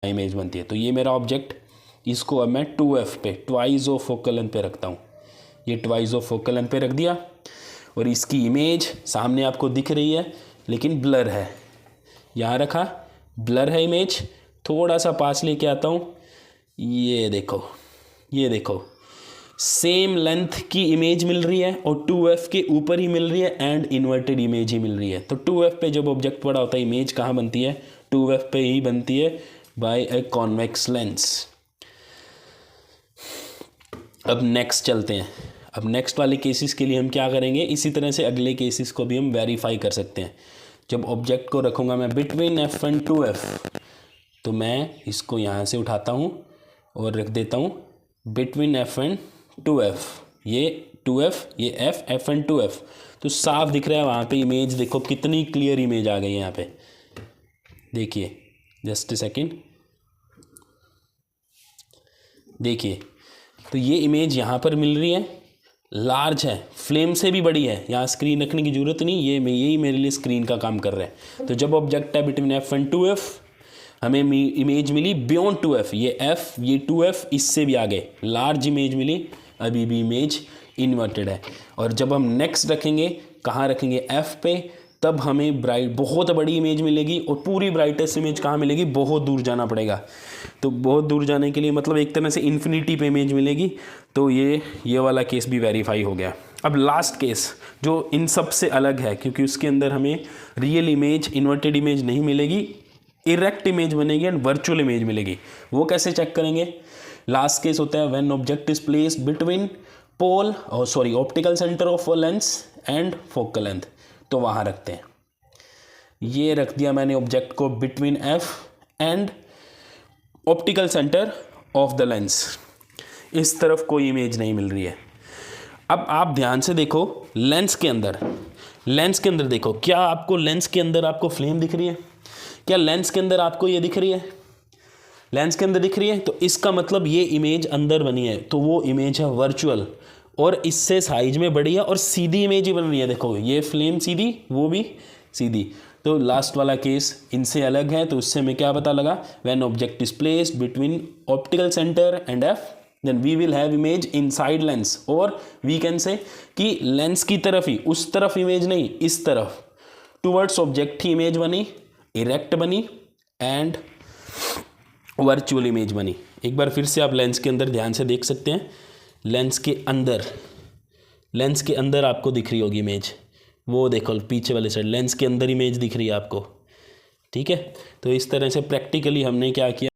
Image बनती है। तो ये मेरा ऑब्जेक्ट, इसको अब मैं 2f पे, ट्वाइस ऑफ फोकल लेंथ पे रखता हूँ। ये ट्वाइस ऑफ फोकल लेंथ पे रख दिया और इसकी इमेज सामने आपको दिख रही है लेकिन ब्लर है। यहाँ रखा, ब्लर है इमेज। थोड़ा सा पास लेके आता हूँ, ये देखो, ये देखो, सेम लेंथ की इमेज मिल रही है और 2f के ऊपर ही मिल रही है एंड इन्वर्टेड इमेज ही मिल रही है। तो 2f पे जब ऑब्जेक्ट पड़ा होता है, इमेज कहाँ बनती है? 2f पे ही बनती है बाय ए कॉन्वेक्स लेंस। अब नेक्स्ट चलते हैं। अब नेक्स्ट वाले केसेस के लिए हम क्या करेंगे, इसी तरह से अगले केसेस को भी हम वेरीफाई कर सकते हैं। जब ऑब्जेक्ट को रखूँगा मैं बिटवीन f एंड 2f, तो मैं इसको यहाँ से उठाता हूँ और रख देता हूँ बिटवीन f एंड 2f। ये 2f, ये f एंड 2f। तो साफ दिख रहा है वहाँ पे इमेज, देखो कितनी क्लियर इमेज आ गई है यहाँ पे। देखिए, जस्ट ए सेकेंड, देखिए, तो ये इमेज यहाँ पर मिल रही है, लार्ज है, फ्लेम से भी बड़ी है। यहाँ स्क्रीन रखने की जरूरत नहीं, यही मेरे लिए स्क्रीन का काम कर रहा है। तो जब ऑब्जेक्ट है बिटवीन f एंड 2f, हमें इमेज मिली बियॉन्ड 2f। ये f, ये 2f, इससे भी आगे लार्ज इमेज मिली, अभी भी इमेज इन्वर्टेड है। और जब हम नेक्स्ट रखेंगे, कहाँ रखेंगे? f पे, तब हमें बहुत बड़ी इमेज मिलेगी और पूरी ब्राइटेस्ट इमेज कहाँ मिलेगी? बहुत दूर जाना पड़ेगा। तो बहुत दूर जाने के लिए मतलब एक तरह से इन्फिनिटी पे इमेज मिलेगी। तो ये वाला केस भी वेरीफाई हो गया। अब लास्ट केस जो इन सब से अलग है, क्योंकि उसके अंदर हमें रियल इमेज, इन्वर्टेड इमेज नहीं मिलेगी, इरेक्ट इमेज बनेगी एंड वर्चुअल इमेज मिलेगी। वो कैसे चेक करेंगे? लास्ट केस होता है when object is placed between optical centre of lens and focal length. तो वहाँ रखते हैं, ये रख दिया मैंने ऑब्जेक्ट को between f and optical centre of the lens. इस तरफ कोई इमेज नहीं मिल रही है। अब आप ध्यान से देखो, लेंस के अंदर देखो, क्या आपको लेंस के अंदर आपको फ्लेम दिख रही है? क्या लेंस के अंदर आपको ये दिख रही है? लेंस के अंदर दिख रही है, तो इसका मतलब ये इमेज अंदर बनी है, तो वो इमेज है वर्चुअल और इससे साइज में बड़ी है और सीधी इमेज ही बन रही है। देखो, ये फ्लेम सीधी, वो भी सीधी। तो लास्ट वाला केस इनसे अलग है। तो उससे हमें क्या पता लगा? When object is placed between optical centre and f, then we will have image inside lens. और वी कैन से कि लेंस की तरफ ही, उस तरफ इमेज नहीं, इस तरफ टूवर्ड्स ऑब्जेक्ट ही इमेज बनी, इरेक्ट बनी एंड वर्चुअल इमेज बनी। एक बार फिर से आप लेंस के अंदर ध्यान से देख सकते हैं। लेंस के अंदर आपको दिख रही होगी इमेज, वो देखो पीछे वाले साइड लेंस के अंदर इमेज दिख रही है आपको। ठीक है, तो इस तरह से प्रैक्टिकली हमने क्या किया?